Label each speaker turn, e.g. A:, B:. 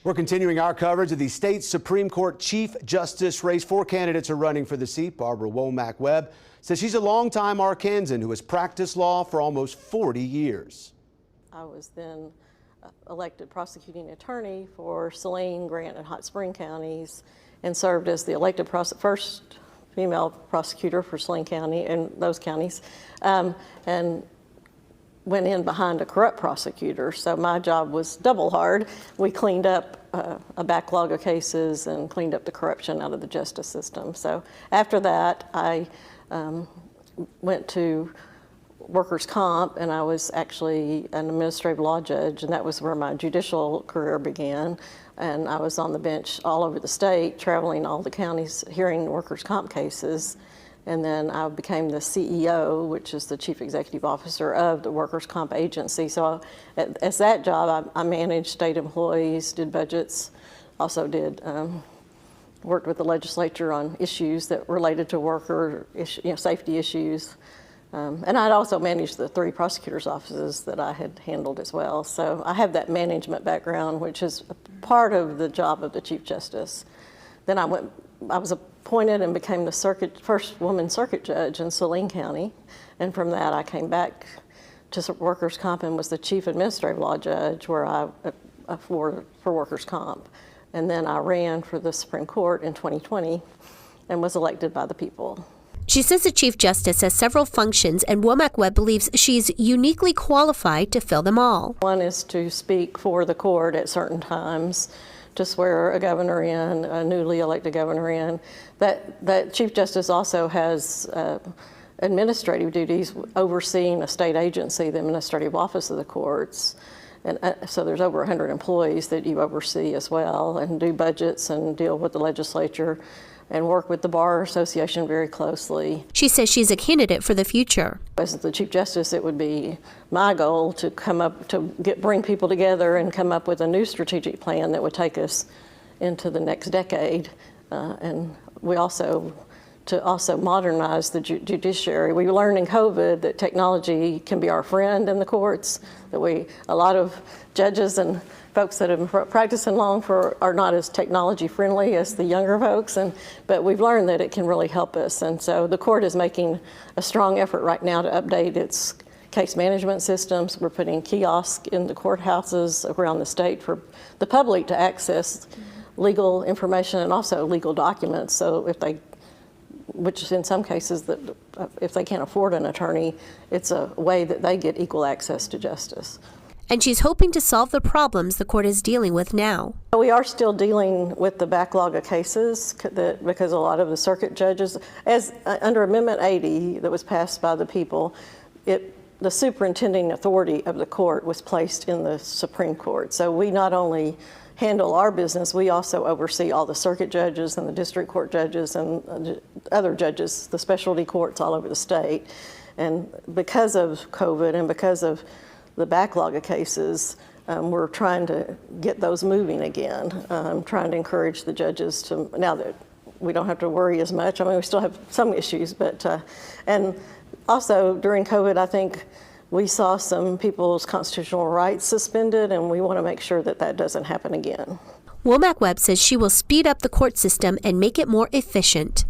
A: We're continuing our coverage of the state Supreme Court Chief Justice race. 4 candidates are running for the seat. Barbara Womack-Webb says she's a longtime Arkansan who has practiced law for almost 40 years.
B: I was then elected prosecuting attorney for Saline, Grant, and Hot Spring counties, and served as the elected first female prosecutor for Saline County and those counties, and went in behind a corrupt prosecutor. So my job was double hard. We cleaned up a backlog of cases and cleaned up the corruption out of the justice system. So after that, I went to workers' comp, and I was actually an administrative law judge, and that was where my judicial career began. And I was on the bench all over the state, traveling all the counties, hearing workers' comp cases. And then I became the CEO, which is the chief executive officer of the workers' comp agency. So as that job, I managed state employees, did budgets, also did worked with the legislature on issues that related to worker safety issues. And I'd also managed the 3 prosecutors' offices that I had handled as well. So I have that management background, which is part of the job of the Chief Justice. Then I was appointed and became the first woman circuit judge in Saline County. And from that, I came back to workers' comp and was the chief administrative law judge for workers' comp. And then I ran for the Supreme Court in 2020 and was elected by the people.
C: She says the Chief Justice has several functions, and Womack-Webb believes she's uniquely qualified to fill them all.
B: One is to speak for the court at certain times, to swear a governor in, a newly elected governor in. That Chief Justice also has administrative duties overseeing a state agency, the Administrative Office of the Courts. And so there's over 100 employees that you oversee as well, and do budgets and deal with the legislature and work with the Bar Association very closely.
C: She says she's a candidate for the future.
B: As the Chief Justice, it would be my goal to bring people together and come up with a new strategic plan that would take us into the next decade. And we also modernize the judiciary. We learned in COVID that technology can be our friend in the courts, that a lot of judges and folks that have been practicing law are not as technology friendly as the younger folks, but we've learned that it can really help us. And so the court is making a strong effort right now to update its case management systems. We're putting kiosks in the courthouses around the state for the public to access legal information and also legal documents. So which in some cases, if they can't afford an attorney, it's a way that they get equal access to justice.
C: And she's hoping to solve the problems the court is dealing with now.
B: We are still dealing with the backlog of cases because a lot of the circuit judges, under Amendment 80 that was passed by the people, the superintending authority of the court was placed in the Supreme Court. So we not only handle our business, we also oversee all the circuit judges and the district court judges and other judges, the specialty courts all over the state. And because of COVID and because of the backlog of cases, we're trying to get those moving again. Trying to encourage the judges to, now that we don't have to worry as much. I mean, we still have some issues, but, and also during COVID, I think we saw some people's constitutional rights suspended, and we want to make sure that that doesn't happen again.
C: Womack-Webb says she will speed up the court system and make it more efficient.